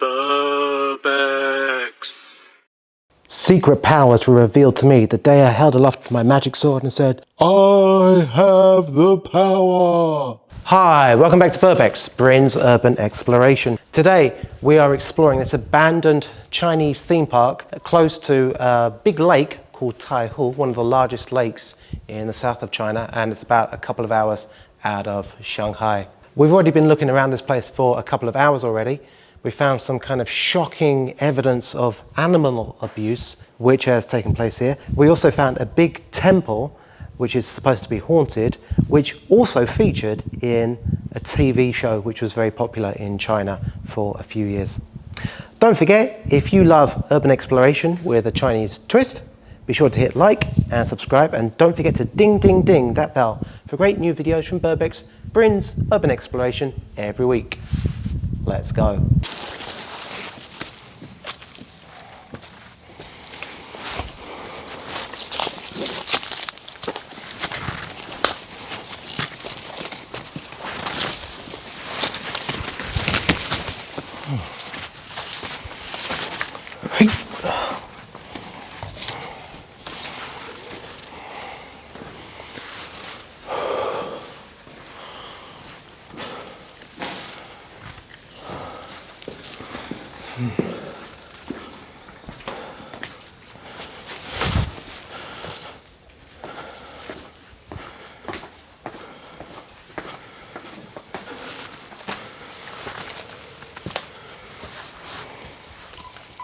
Burbex. Secret powers were revealed to me the day I held aloft my magic sword and said, I have the power. Hi, welcome back to Burbex, Brin's Urban Exploration. Today we are exploring this abandoned Chinese theme park close to a big lake called Taihu, one of the largest lakes in the south of China, and it's about a couple of hours out of Shanghai. We've already been looking around this place for a couple of hours already. We found some kind of shocking evidence of animal abuse which has taken place here. We also found a big temple which is supposed to be haunted, which also featured in a TV show which was very popular in China for a few years. Don't forget, if you love urban exploration with a Chinese twist, be sure to hit like and subscribe, and don't forget to ding ding ding that bell for great new videos from Burbex, Brin's Urban Exploration every week. Let's go.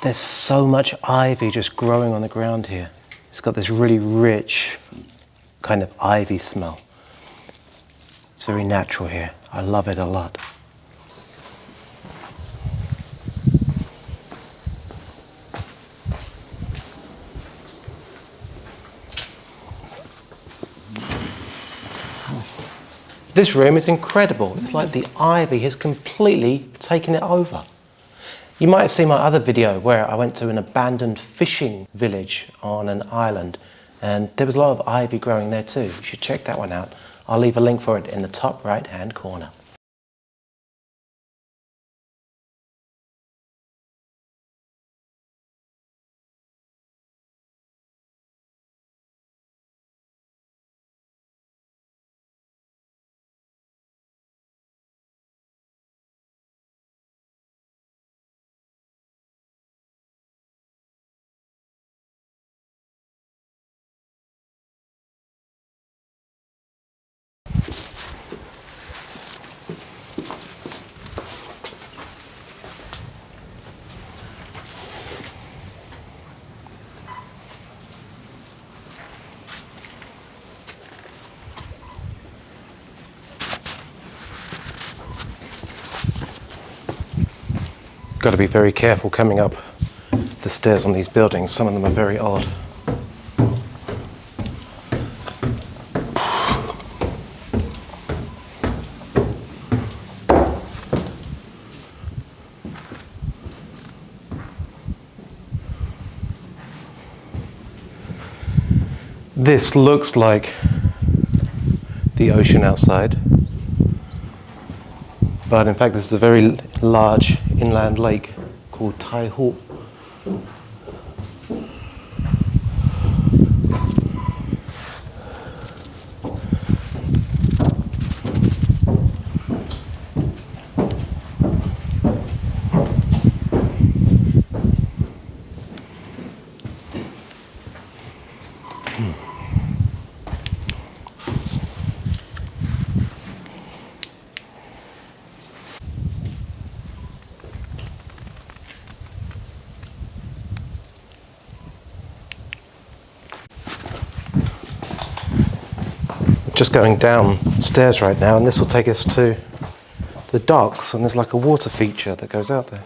There's so much ivy just growing on the ground here. It's got this really rich kind of ivy smell. It's very natural here. I love it a lot. This room is incredible. It's like the ivy has completely taken it over. You might have seen my other video where I went to an abandoned fishing village on an island, and there was a lot of ivy growing there too. You should check that one out. I'll leave a link for it in the top right hand corner. Got to be very careful coming up the stairs on these buildings. Some of them are very odd. This looks like the ocean outside, but in fact this is a very large inland lake called Taihu. Just going downstairs right now, and this will take us to the docks, and there's like a water feature that goes out there.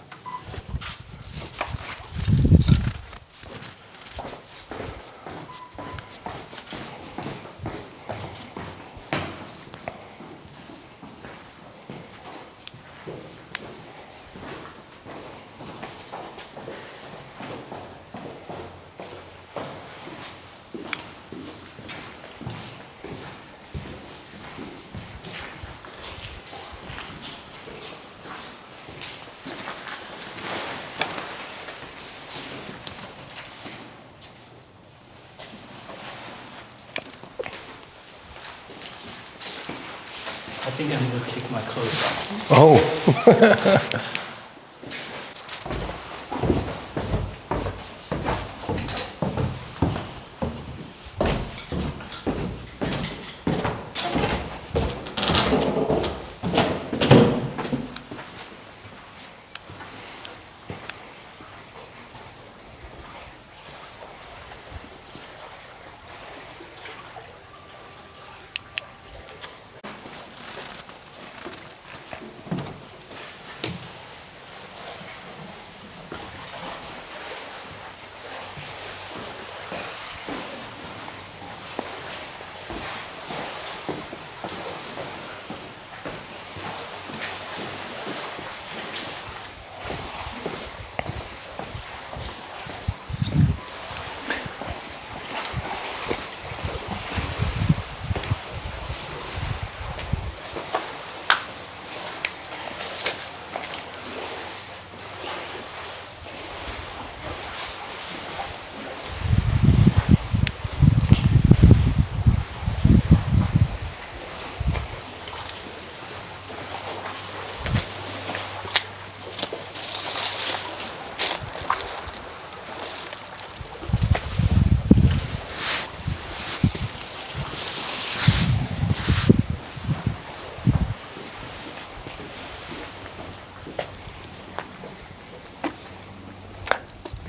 think I'm going to take my clothes off. Oh.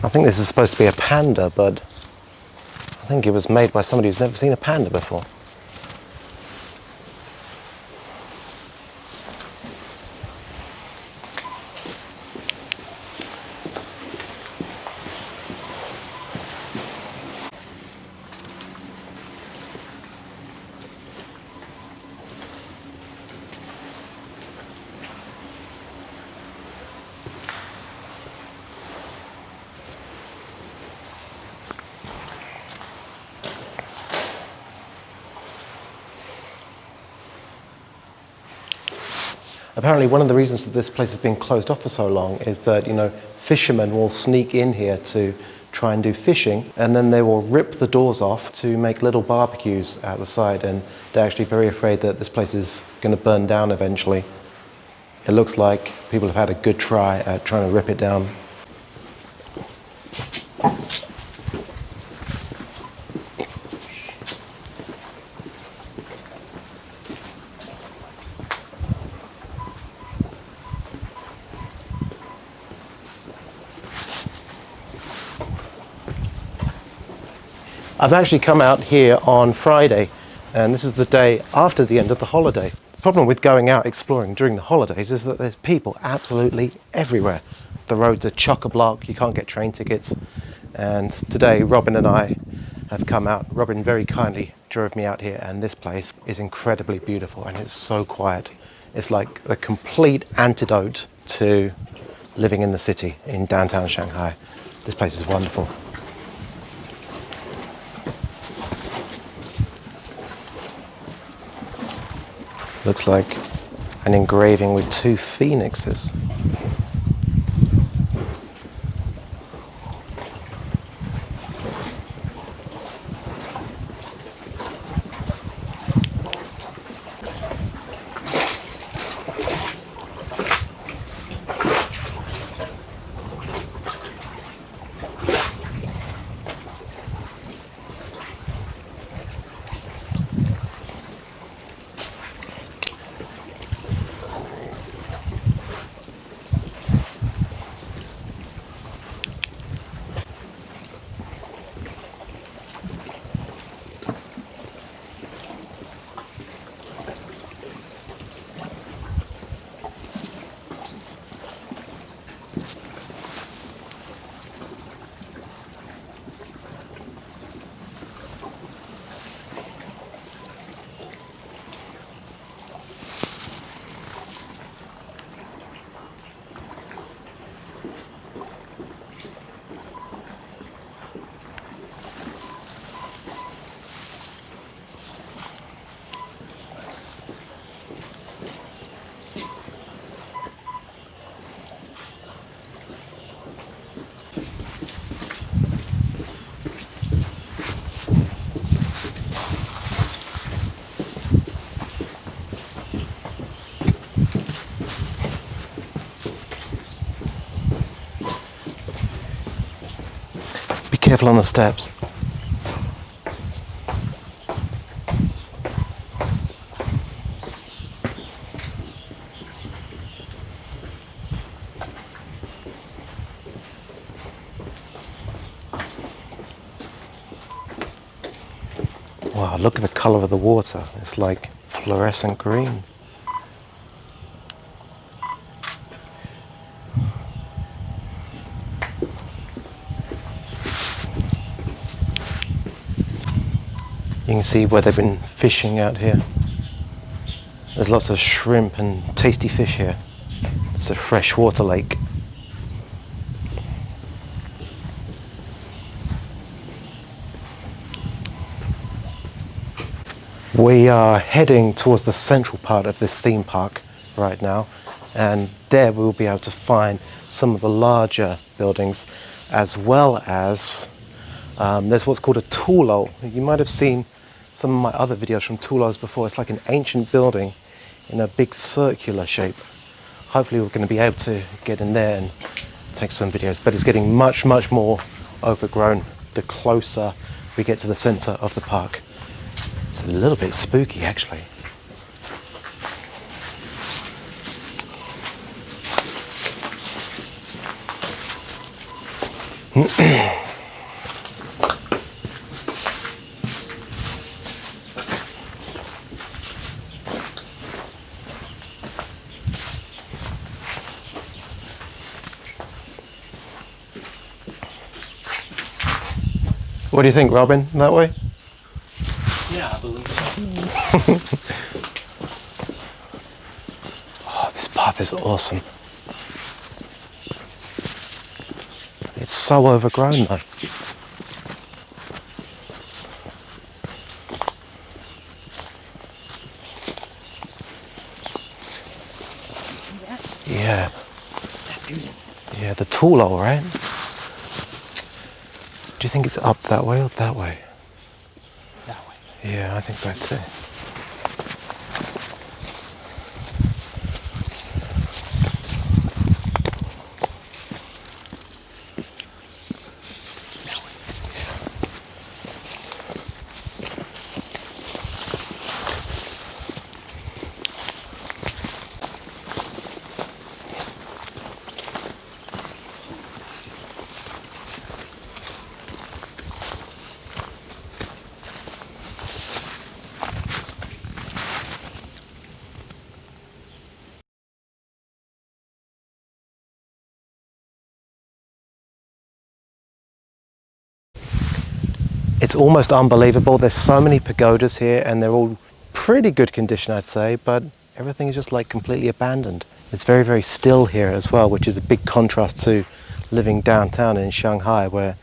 I think this is supposed to be a panda, but I think it was made by somebody who's never seen a panda before. Apparently one of the reasons that this place has been closed off for so long is that, fishermen will sneak in here to try and do fishing, and then they will rip the doors off to make little barbecues out the side, and they're actually very afraid that this place is going to burn down eventually. It looks like people have had a good try at trying to rip it down. I've actually come out here on Friday, and this is the day after the end of the holiday. The problem with going out exploring during the holidays is that there's people absolutely everywhere. The roads are chock-a-block, you can't get train tickets, and today Robin and I have come out. Robin very kindly drove me out here, and this place is incredibly beautiful and it's so quiet. It's like the complete antidote to living in the city in downtown Shanghai. This place is wonderful. Looks like an engraving with two phoenixes. Careful on the steps. Wow, look at the colour of the water. It's like fluorescent green. You can see where they've been fishing out here. There's lots of shrimp and tasty fish here. It's a freshwater lake. We are heading towards the central part of this theme park right now, and there we'll be able to find some of the larger buildings, as well as there's what's called a tulo. You might have seen some of my other videos from tulos before. It's like an ancient building in a big circular shape. Hopefully we're going to be able to get in there and take some videos, but it's getting much more overgrown the closer we get to the center of the park. It's a little bit spooky actually. What do you think, Robin? That way? Yeah, I believe so. Oh, this path is awesome. It's so overgrown though. Yeah. Yeah, the tulo, right? Do you think it's up that way or that way? That way. Yeah, I think so too. It's almost unbelievable. There's so many pagodas here and they're all pretty good condition, I'd say, but everything is just like completely abandoned. It's very still here as well, which is a big contrast to living downtown in Shanghai, where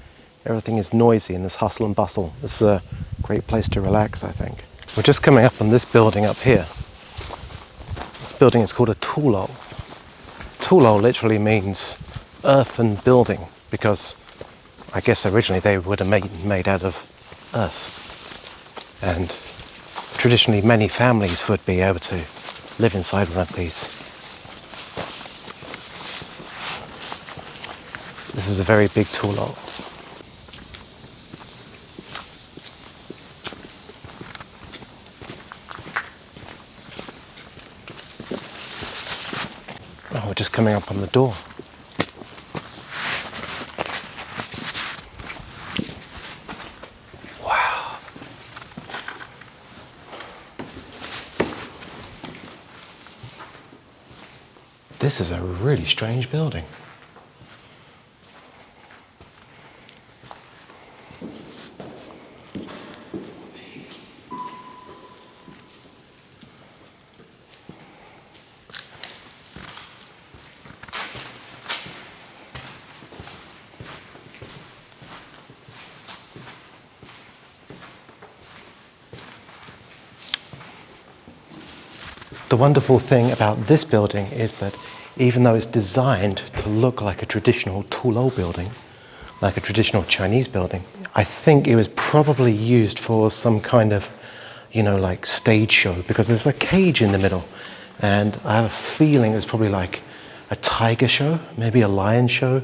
everything is noisy and there's hustle and bustle. This is a great place to relax, I think. We're just coming up on this building up here. This building is called a tulo. Tulo literally means earthen building, because I guess originally they would have made out of earth. And traditionally many families would be able to live inside one of these. This is a very big tulo. Oh, we're just coming up on the door. This is a really strange building. The wonderful thing about this building is that even though it's designed to look like a traditional tulo building, like a traditional Chinese building, I think it was probably used for some kind of, like stage show, because there's a cage in the middle. And I have a feeling it was probably like a tiger show, maybe a lion show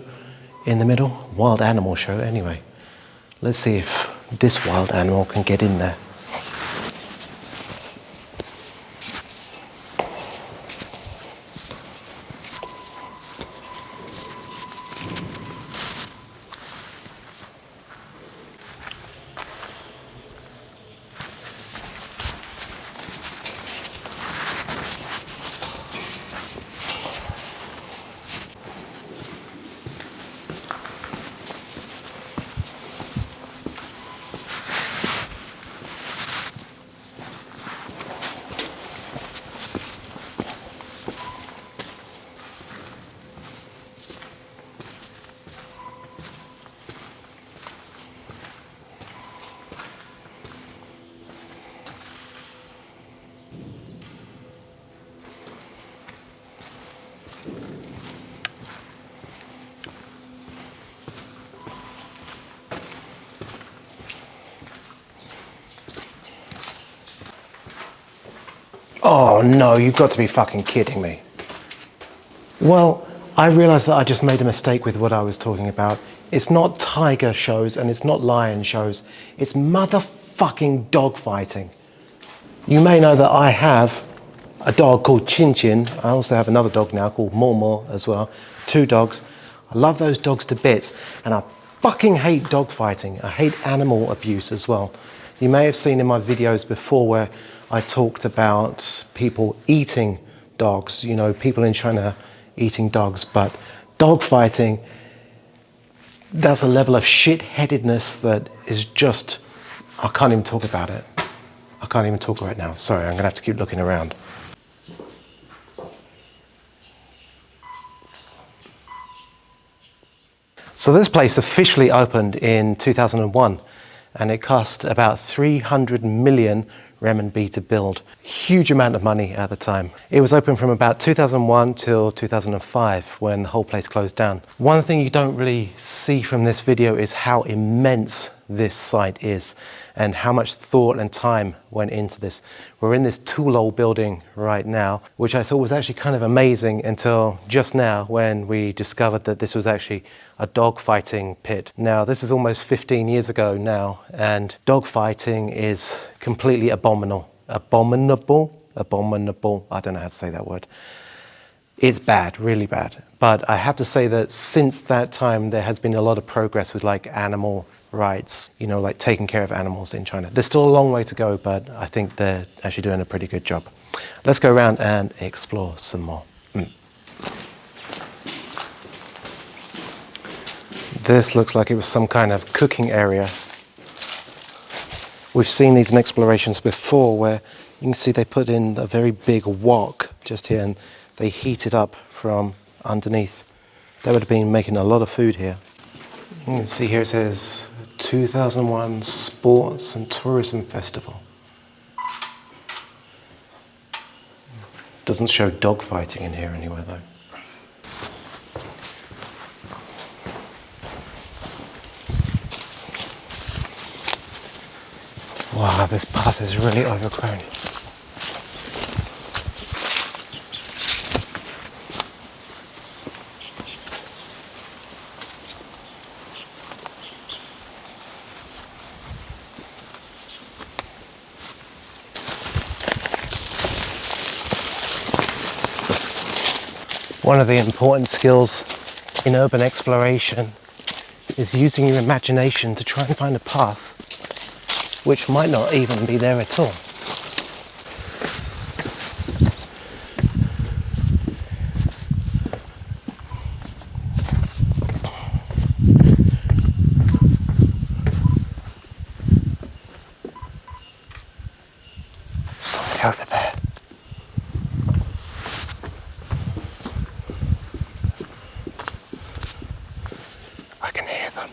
in the middle, wild animal show anyway. Let's see if this wild animal can get in there. Oh no, you've got to be fucking kidding me. Well, I realised that I just made a mistake with what I was talking about. It's not tiger shows and it's not lion shows. It's motherfucking dog fighting. You may know that I have a dog called Chin Chin. I also have another dog now called Mormor as well. 2 dogs. I love those dogs to bits, and I fucking hate dog fighting. I hate animal abuse as well. You may have seen in my videos before where I talked about people eating dogs, you know, people in China eating dogs, but dog fighting, that's a level of shit-headedness that is just, I can't even talk about it. I can't even talk right now. Sorry, I'm gonna have to keep looking around. So this place officially opened in 2001, and it cost about 300 million renminbi to build. Huge amount of money at the time. It was open from about 2001 till 2005 when the whole place closed down. One thing you don't really see from this video is how immense this site is and how much thought and time went into this. We're in this Tulol building right now, which I thought was actually kind of amazing until just now when we discovered that this was actually a dog fighting pit. Now, this is almost 15 years ago now, and dog fighting is completely abominable. Abominable? Abominable. I don't know how to say that word. It's bad, really bad. But I have to say that since that time, there has been a lot of progress with like animal rights, you know, like taking care of animals in China. There's still a long way to go, but I think they're actually doing a pretty good job. Let's go around and explore some more. This looks like it was some kind of cooking area. We've seen these in explorations before where you can see they put in a very big wok just here and they heat it up from underneath. They would have been making a lot of food here. You can see here it says 2001 Sports and Tourism Festival. Doesn't show dog fighting in here anywhere though. Wow, this path is really overgrown. One of the important skills in urban exploration is using your imagination to try and find a path which might not even be there at all. Somebody over there. I can hear them.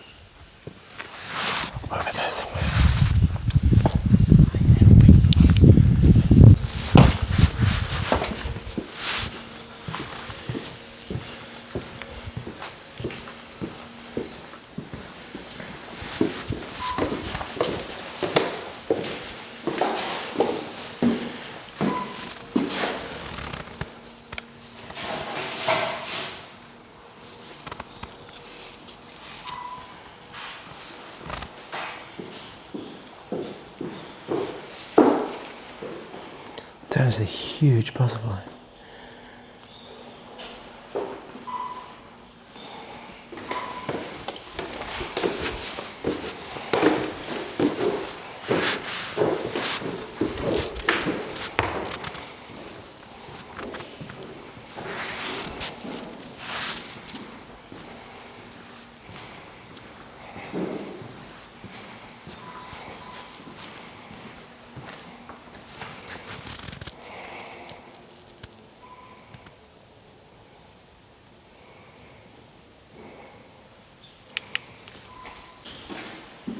Over there somewhere. That is a huge butterfly.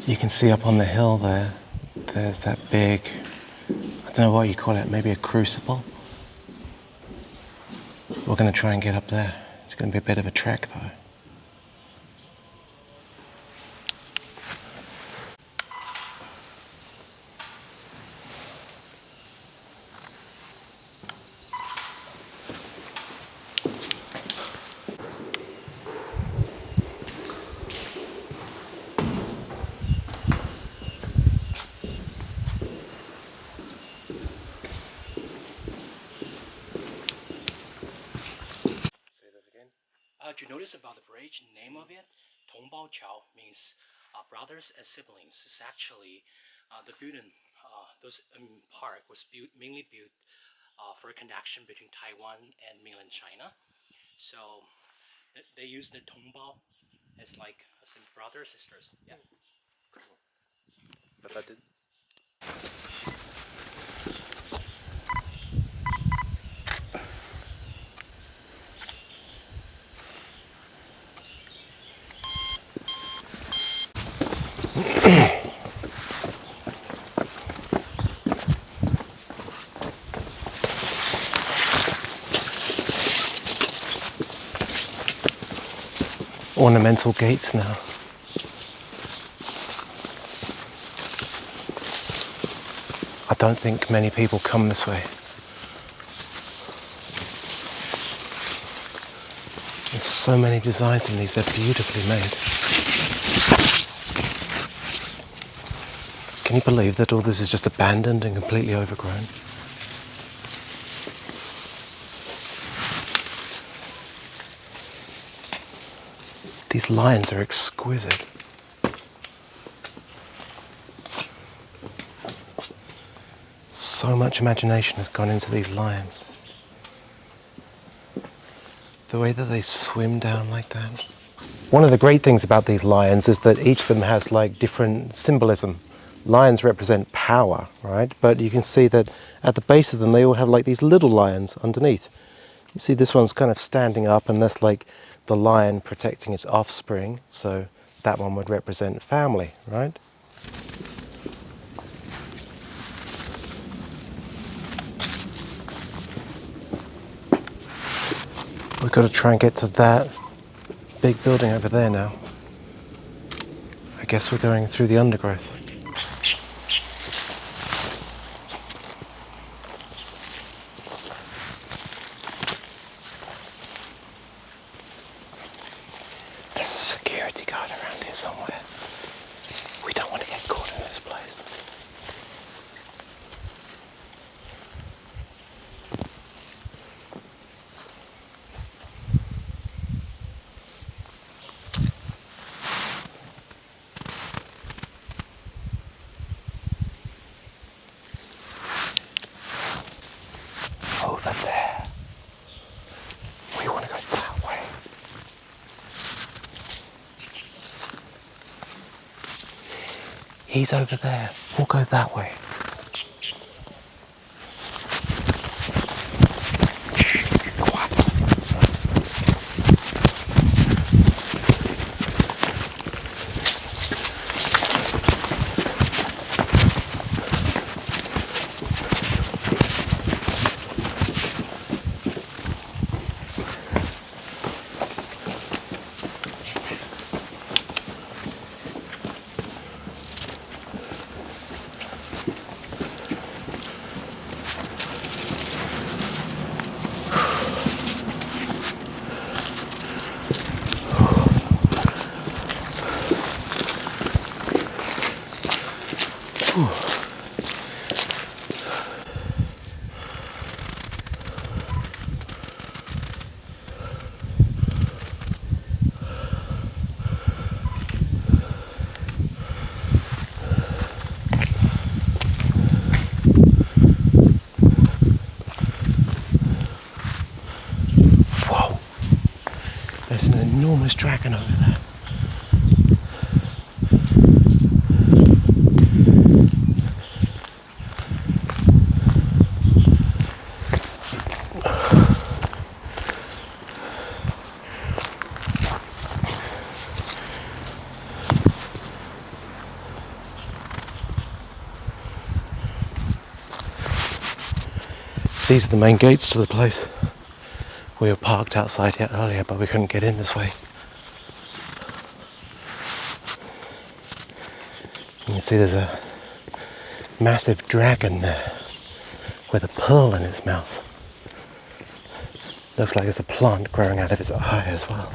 You can see up on the hill there, there's that big, I don't know what you call it, maybe a crucible. We're going to try and get up there. It's going to be a bit of a trek though. Did you notice about the bridge? Name of it, Tongbao Chao, means brothers and siblings. It's actually the building. Those park was mainly built for a connection between Taiwan and mainland China. So they use the Tongbao as like as brothers sisters. Yeah. Cool. But that did. Ornamental gates now. I don't think many people come this way. There's so many designs in these, they're beautifully made. Can you believe that all this is just abandoned and completely overgrown? These lions are exquisite. So much imagination has gone into these lions. The way that they swim down like that. One of the great things about these lions is that each of them has like different symbolism. Lions represent power, right? But you can see that at the base of them they all have like these little lions underneath. You see this one's kind of standing up, and that's like the lion protecting its offspring. So that one would represent family, right? We've got to try and get to that big building over there now. I guess we're going through the undergrowth. There's a security guard around here somewhere. We don't want to get caught in this place. Over there. We want to go that way. He's over there. We'll go that way. Quiet. enormous dragon over there. These are the main gates to the place. We were parked outside here earlier, but we couldn't get in this way. You can see there's a massive dragon there with a pearl in its mouth. Looks like there's a plant growing out of its eye as well.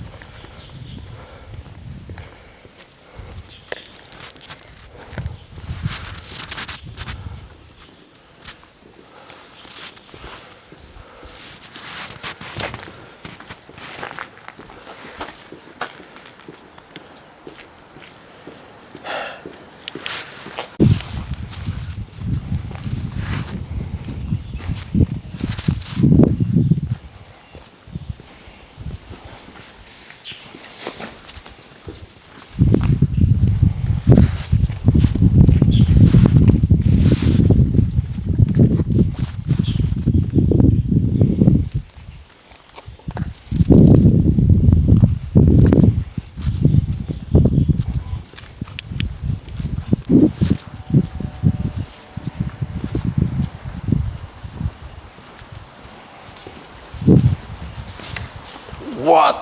What?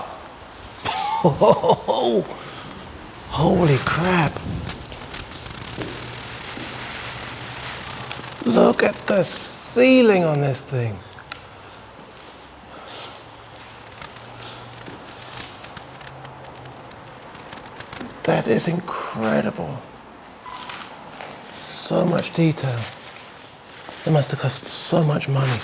Oh, holy crap. Look at the ceiling on this thing. That is incredible. So much detail. It must have cost so much money.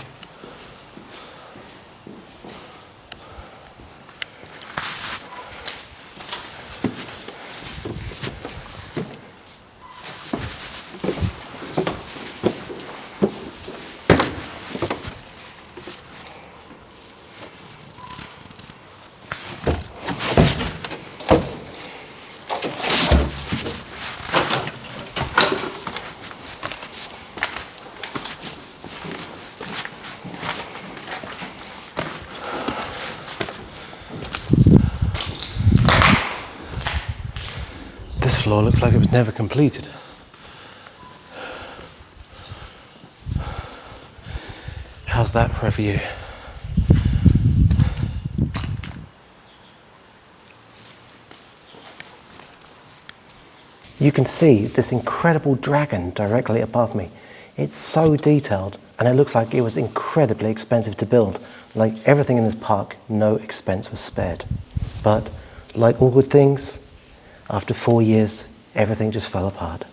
This floor looks like it was never completed. How's that for a view? You can see this incredible dragon directly above me. It's so detailed and it looks like it was incredibly expensive to build. Like everything in this park, no expense was spared. But like all good things, after 4 years, everything just fell apart.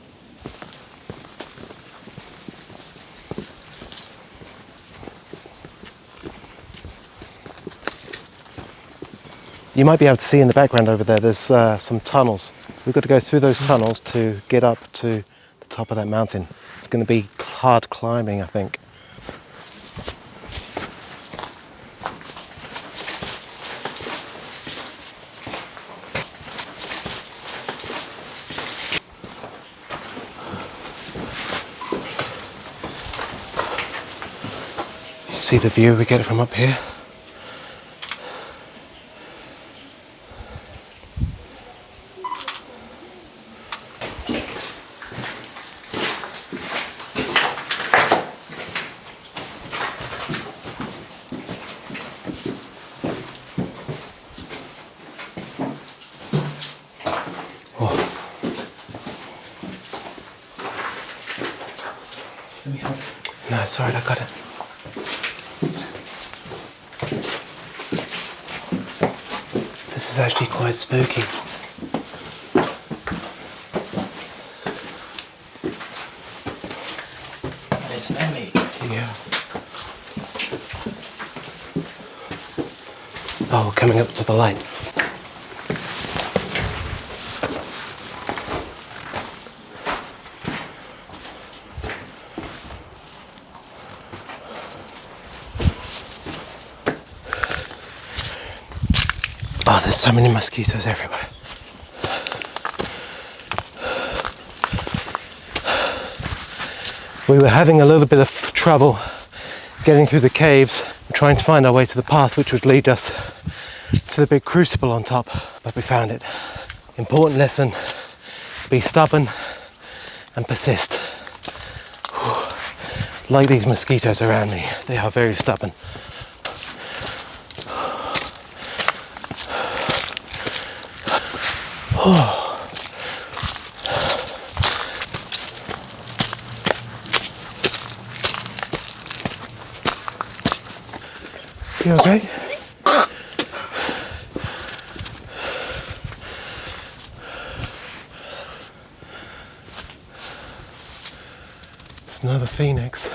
You might be able to see in the background over there, there's some tunnels. We've got to go through those tunnels to get up to the top of that mountain. It's going to be hard climbing, I think. You see the view we get from up here? Let me help. No, it's alright, I got it. This is actually quite spooky. It's man-made. Yeah. Oh, we're coming up to the light. Oh, There's so many mosquitoes everywhere. We were having a little bit of trouble getting through the caves, trying to find our way to the path which would lead us to the big crucible on top, but we found it. Important lesson, be stubborn and persist. Whew. Like these mosquitoes around me, they are very stubborn. You okay? It's another phoenix.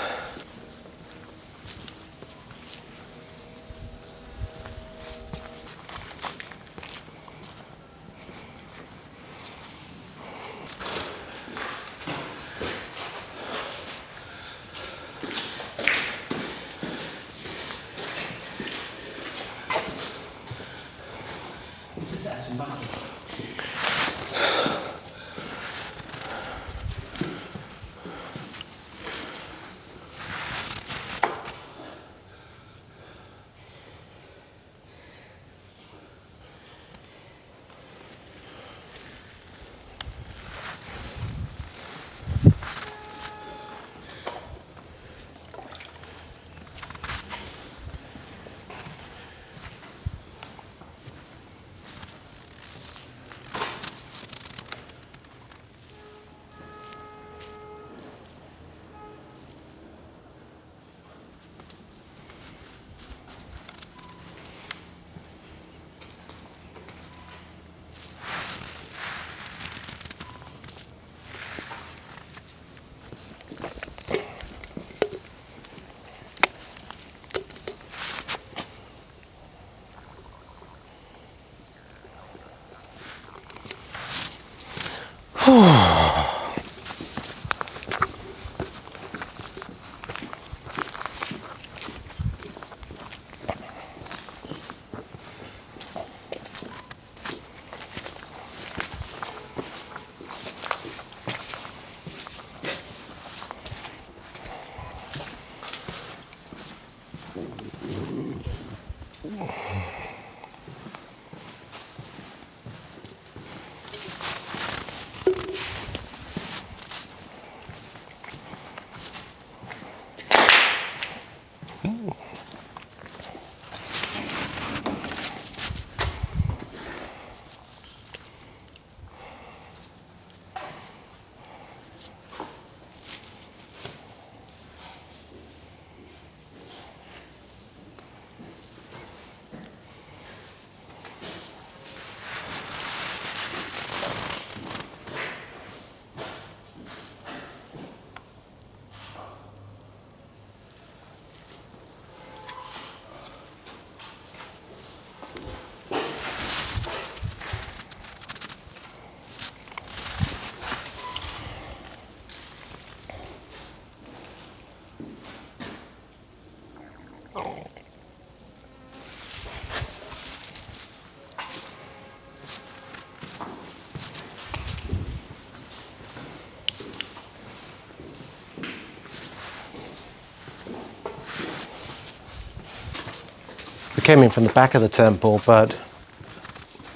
We came in from the back of the temple, but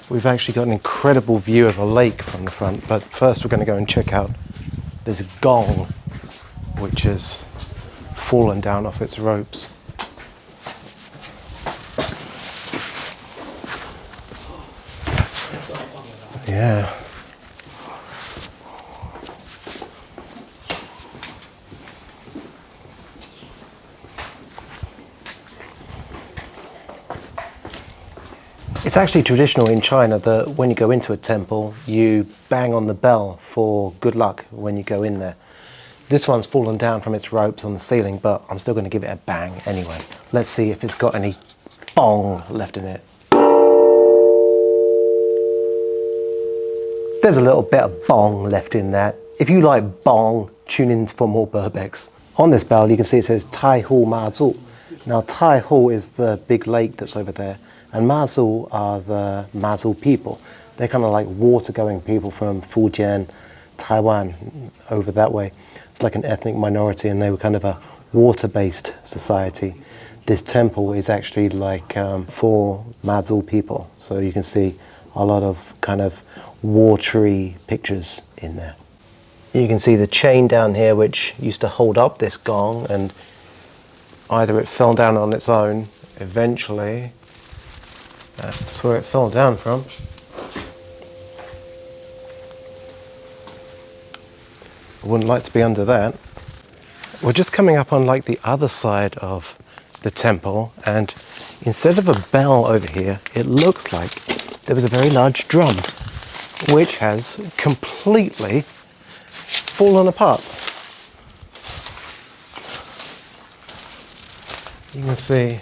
we've actually got an incredible view of a lake from the front. But first we're going to go and check out this gong, which has fallen down off its ropes. Yeah. It's actually traditional in China that when you go into a temple, you bang on the bell for good luck when you go in there. This one's fallen down from its ropes on the ceiling, but I'm still going to give it a bang anyway. Let's see if it's got any bong left in it. There's a little bit of bong left in there. If you like bong, tune in for more Burbex. On this bell, you can see it says Tai Hu Mazu. Now, Tai Hu is the big lake that's over there, And Mazu are the Mazu people. They're kind of like water-going people from Fujian, Taiwan, over that way. It's like an ethnic minority, and they were kind of a water-based society. This temple is actually like for Mazu people. So you can see a lot of kind of watery pictures in there. You can see the chain down here which used to hold up this gong, and either it fell down on its own eventually. That's where it fell down from. I wouldn't like to be under that. We're just coming up on like the other side of the temple, and instead of a bell over here, it looks like there was a very large drum which has completely fallen apart. You can see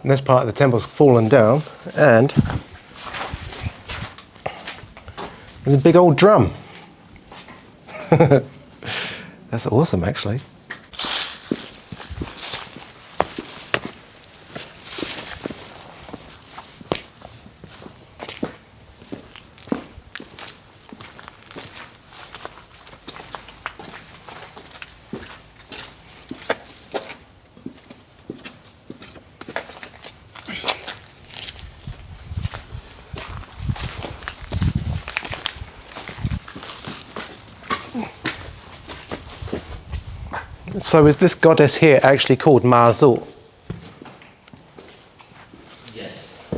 this part of the temple's fallen down, and there's a big old drum. That's awesome, actually. So is this goddess here actually called Mazu? Yes.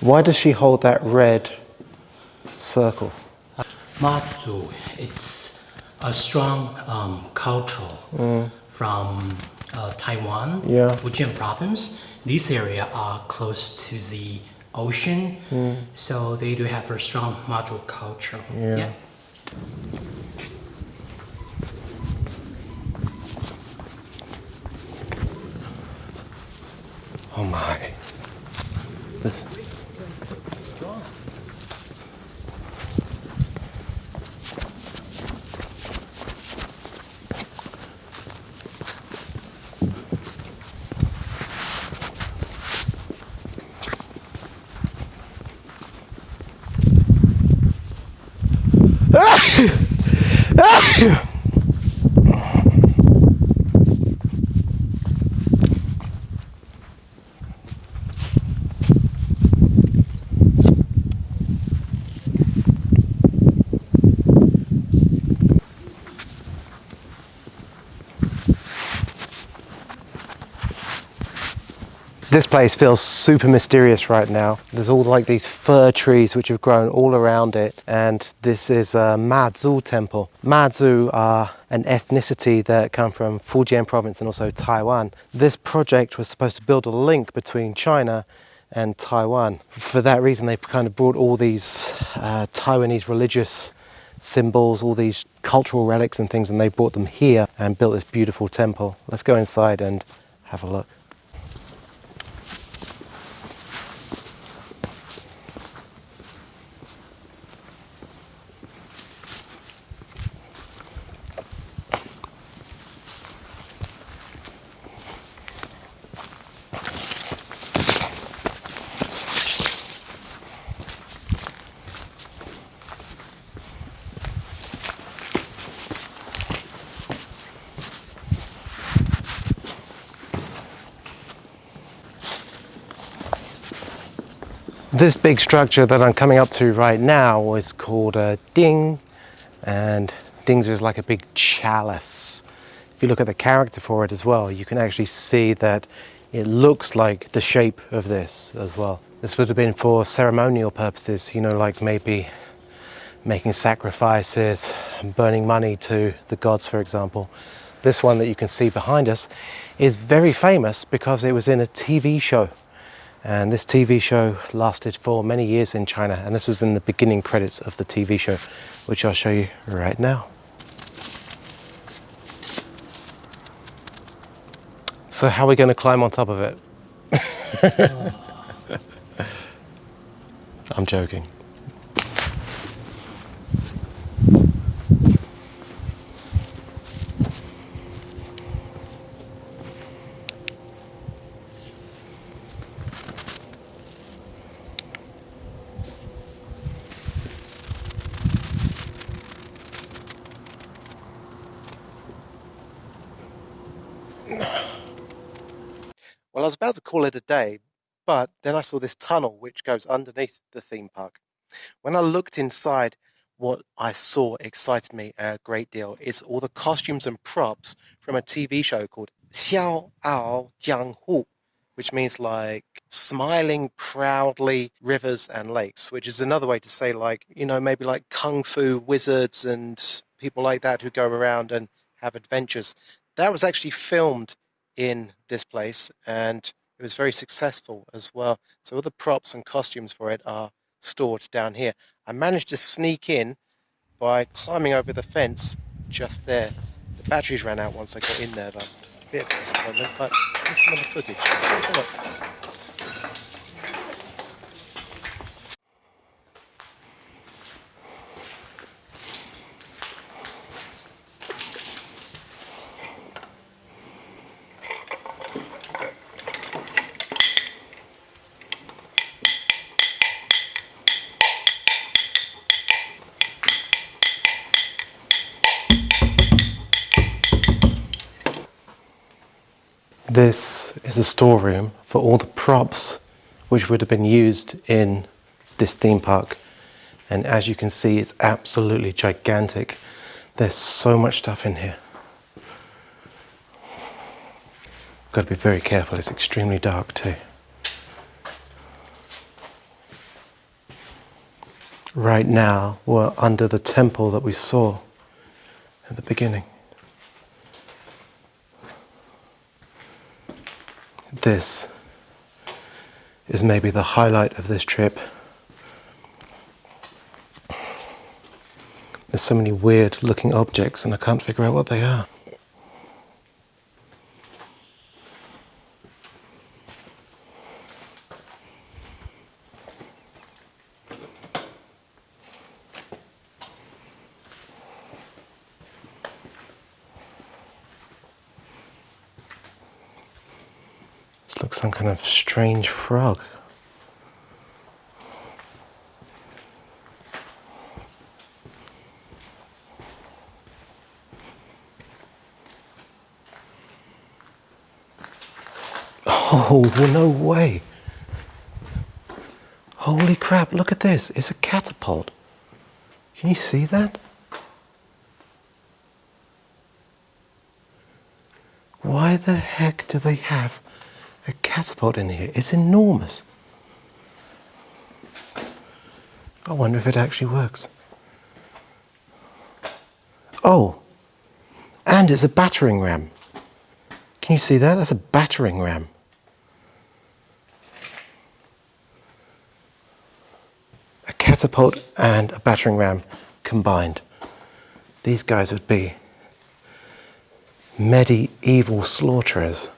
Why does she hold that red circle? Mazu, it's a strong culture from Taiwan, Yeah. Fujian province. This area are close to the ocean, so they do have a strong Mazu culture. Yeah. Oh my. This. This place feels super mysterious right now. There's all like these fir trees which have grown all around it, and this is a Mazu Temple. Mazu are an ethnicity that come from Fujian province and also Taiwan. This project was supposed to build a link between China and Taiwan. For that reason, they've kind of brought all these Taiwanese religious symbols, all these cultural relics and things, and they brought them here and built this beautiful temple. Let's go inside and have a look. This big structure that I'm coming up to right now is called a ding, and dings is like a big chalice. If you look at the character for it as well, you can actually see that it looks like the shape of this as well. This would have been for ceremonial purposes, you know, like maybe making sacrifices, burning money to the gods, for example. This one that you can see behind us is very famous because it was in a TV show. And this TV show lasted for many years in China, and this was in the beginning credits of the TV show, which I'll show you right now. So how are we going to climb on top of it? I'm joking. was about to call it a day, but then I saw this tunnel which goes underneath the theme park. When I looked inside, what I saw excited me a great deal. It's all the costumes and props from a TV show called Xiao Ao Jiang Hu, which means like smiling proudly rivers and lakes, which is another way to say like, maybe like kung fu wizards and people like that who go around and have adventures. That was actually filmed in this place and it was very successful as well. So all the props and costumes for it are stored down here. I managed to sneak in by climbing over the fence just there. The batteries ran out once I got in there though. A bit of a disappointment, but here's some of the footage. Take a look. This is a storeroom for all the props which would have been used in this theme park. And as you can see, it's absolutely gigantic. There's so much stuff in here. Got to be very careful, it's extremely dark too. Right now, we're under the temple that we saw at the beginning. This is maybe the highlight of this trip. There's so many weird looking objects and I can't figure out what they are. This looks some kind of strange frog. Oh, no way. Holy crap, look at this. It's a catapult. Can you see that? Why the heck do they have a catapult in here? It's enormous. I wonder if it actually works. Oh, and it's a battering ram. Can you see that? That's a battering ram. A catapult and a battering ram combined. These guys would be medieval slaughterers.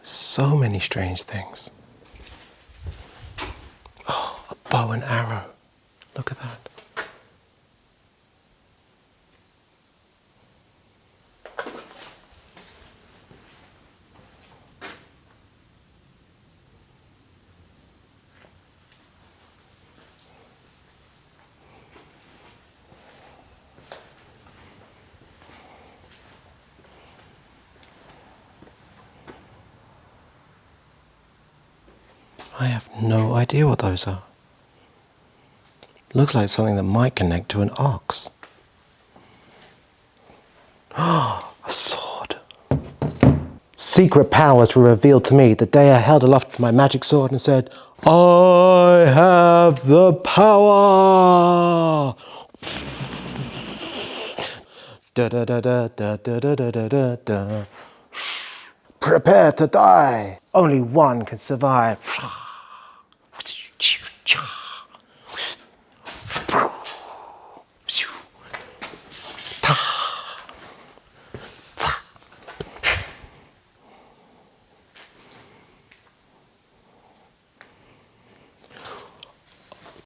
So many strange things. Oh, a bow and arrow. Look at that. I have no idea what those are. Looks like something that might connect to an ox. Ah, a sword. Secret powers were revealed to me the day I held aloft my magic sword and said, I have the power! Da da da da da da da da da da. Prepare to die. Only one can survive.